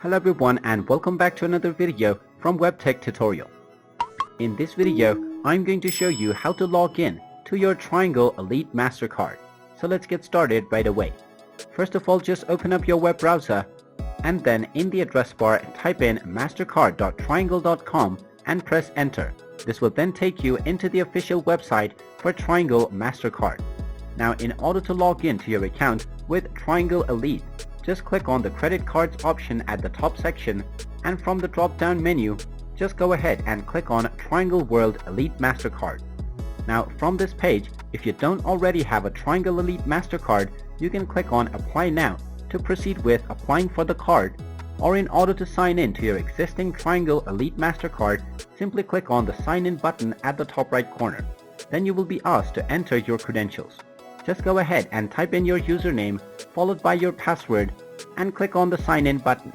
Hello everyone and welcome back to another video from Webtech Tutorial. In this video, I'm going to show you how to log in to your Triangle Elite Mastercard. So let's get started right away. First of all, just open up your web browser and then in the address bar type in mastercard.triangle.com and press enter. This will then take you into the official website for Triangle Mastercard. Now in order to log in to your account with Triangle Elite, just click on the credit cards option at the top section, and from the drop down menu just go ahead and click on Triangle World Elite Mastercard. Now from this page, if you don't already have a Triangle Elite Mastercard, you can click on Apply Now to proceed with applying for the card, or in order to sign in to your existing Triangle Elite Mastercard, simply click on the Sign In button at the top right corner. Then you will be asked to enter your credentials. Just go ahead and type in your username followed by your password and click on the Sign In button.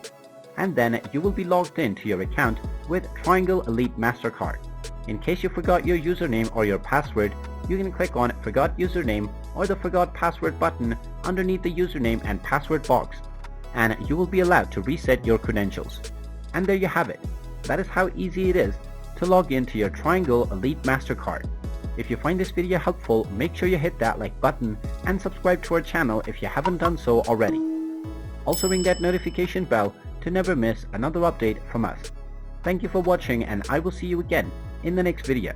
And then you will be logged into your account with Triangle Elite Mastercard. In case you forgot your username or your password, you can click on Forgot Username or the Forgot Password button underneath the username and password box, and you will be allowed to reset your credentials. And there you have it. That is how easy it is to log into your Triangle Elite Mastercard. If you find this video helpful, make sure you hit that like button and subscribe to our channel if you haven't done so already. Also ring that notification bell to never miss another update from us. Thank you for watching and I will see you again in the next video.